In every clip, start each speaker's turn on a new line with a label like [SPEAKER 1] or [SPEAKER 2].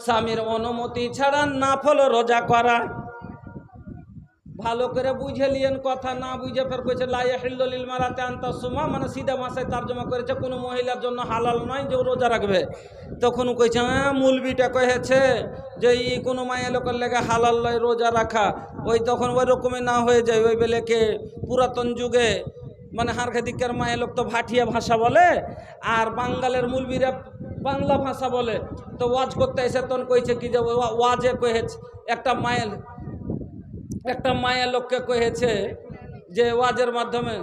[SPEAKER 1] স্বামীর অনুমতি ছাড়া নাফল রোজা করা। ভালো করে বুঝে লিয়েন, কথা না বুঝে ফের কইছে লা ইয়াহিল্লু লিল মারাতি আন তাসুমা, মানে সিধা ভাষায় তর্জমা করেছে কোনো মহিলার জন্য হালাল নয় যে রোজা রাখবে। তখন কইছে হ্যাঁ মৌলবিটা কহেছে যে এই কোনো মায়া লোকের লেগে হালাল নয় রোজা রাখা। ওই তখন ওই রকমই না হয়ে যায়, ওই বেলেকে পুরাতন যুগে মানে হারখে দিকের মায়া লোক তো ভাটিয়া ভাষা বলে, আর বাঙ্গালের মৌলবিরা বাংলা ভাষা বলে। তো ওয়াজ করতে এসে তখন কইছে কি যে ওয়াজে কহেছে একটা মায়া লোককে কহেছে যে ওয়াজের মাধ্যমে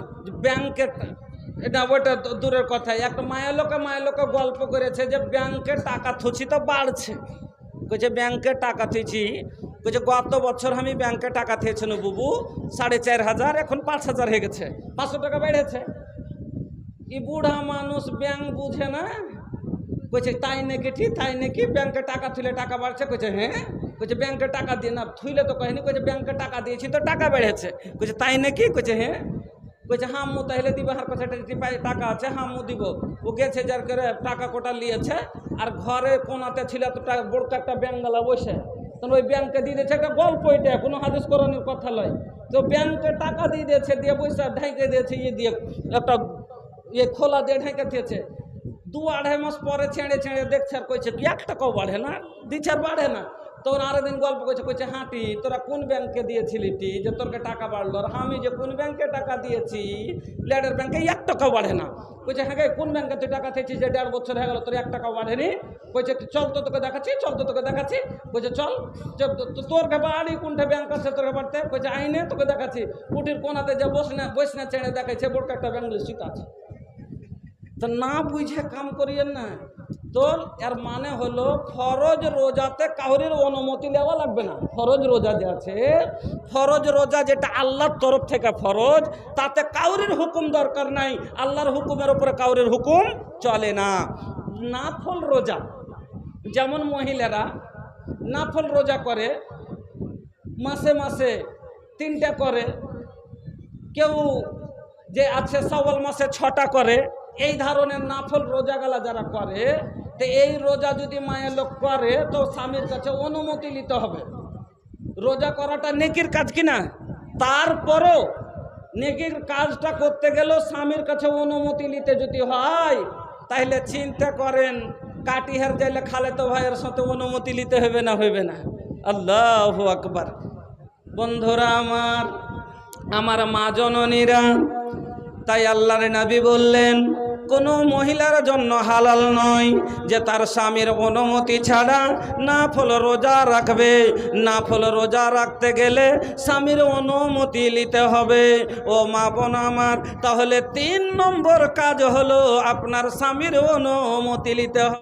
[SPEAKER 1] ব্যাংকে, এটা ওইটা দূরের কথা, একটা মায়া লোকে গল্প করেছে যে ব্যাংকে টাকা থুছি তো বাড়ছে। কইছে ব্যাংকে টাকা থুইছি, কইছে গত বছর আমি ব্যাংকে টাকা থুয়েছি না বুবু 4,500, এখন 5,000 হয়ে গেছে, 500 টাকা বেড়েছে। ই বুড়া মানুষ ব্যাংক বুঝে না। কইছে তাই নাকি, ঠিক তাই নাকি, ব্যাংকে টাকা থুলে টাকা বাড়ছে? কইছে হ্যাঁ। কইছে ব্যাংকে টাকা দিয়ে না থুইলে তো কহেনি, কইছে ব্যাংকে টাকা দিয়েছি তো টাকা বেড়েছে। কইছে তাই নাকি? কইছে হ্যাঁ। কইছে হাম্মু তাহলে দিবে, হার কাছে টাকা আছে হাম্মু দিব। ও গেছে যার করে টাকা কোটা নিয়েছে, আর ঘরে কোনাতে ছিল তো বড় একটা ব্যাংকওয়ালা বসে, তখন ওই ব্যাংকে দিয়ে দিয়েছে। একটা গল্প, এটা কোনো হাদিস কোরআনের কথা নয়। তো ব্যাংকে টাকা দিয়ে দিয়েছে, দিয়ে পয়সা ঢাইকে দিয়েছে, ইয়ে দিয়ে একটা ইয়ে খোলা দিয়ে ঢাইকে দিয়েছে। 2-2.5 মাস পরে ছেড়ে দেখছে, আর কইছে 1 টাকাও বাড়ে না, 2-4 বাড়ে না। তখন আরো দিন গল্প করছে, কইছে হাঁটি তোরা কোন ব্যাংকে দিয়েছিলি টি যে তোরকে টাকা বাড়লো? আর আমি যে কোন ব্যাংকে টাকা দিয়েছি, লেডার ব্যাংকে 1 টাকাও বাড়ে না। কইছে হ্যাঁ কোন ব্যাংকে তুই টাকা দিয়েছিস যে 1.5 বছর হয়ে গেল তোর 1 টাকাও বাড়েনি? কইছে চল তো তোকে দেখাচ্ছি, চল তো তোকে দেখাচ্ছি। কইছে চল, তোরকে বাড়ি কোনটা ব্যাংক আছে তোরকে বাড়তে? কইছে আইনে তোকে দেখাচ্ছি। কুটির কোনাতে যে বসনা ছেড়ে দেখাচ্ছে বড় একটা ব্যাংকের সিট আছে। তো না বুঝে কাম করিয়েন না। তো এর মানে হলো ফরজ রোজাতে কাউরির অনুমতি নেওয়া লাগবে না। ফরজ রোজা যে আছে, ফরজ রোজা যেটা আল্লাহর তরফ থেকে ফরজ, তাতে কাউরির হুকুম দরকার নাই। আল্লাহর হুকুমের উপরে কাউরির হুকুম চলে না। নাফল রোজা, যেমন মহিলারা নাফল রোজা করে, মাসে মাসে 3টা করে, কেউ যে আছে শাওয়াল মাসে 6টা করে। এই ধরনের নাফল রোজাগুলা যারা করে, তো এই রোজা যদি মায়ের লোক করে তো স্বামীর কাছে অনুমতি নিতে হবে। রোজা করাটা নেকির কাজ কিনা, তারপরও নেকির কাজটা করতে গেলেও স্বামীর কাছে অনুমতি নিতে যদি হয়, তাহলে চিন্তা করেন কাটিহার যাইলে খালেতো ভাইয়ের সাথে অনুমতি নিতে হবে না? হইবে না? আল্লাহু আকবার। বন্ধুরা আমার মা জননীরা, তাই আল্লাহর নবী বললেন কোনো মহিলার জন্য হালাল নয় যে তার স্বামীর অনুমতি ছাড়া নাফল রোজা রাখবে। নাফল রোজা রাখতে গেলে স্বামীর অনুমতি নিতে হবে। ও মা বোন আমার, তাহলে 3 নম্বর কাজ হলো আপনার স্বামীর অনুমতি নিতে হবে।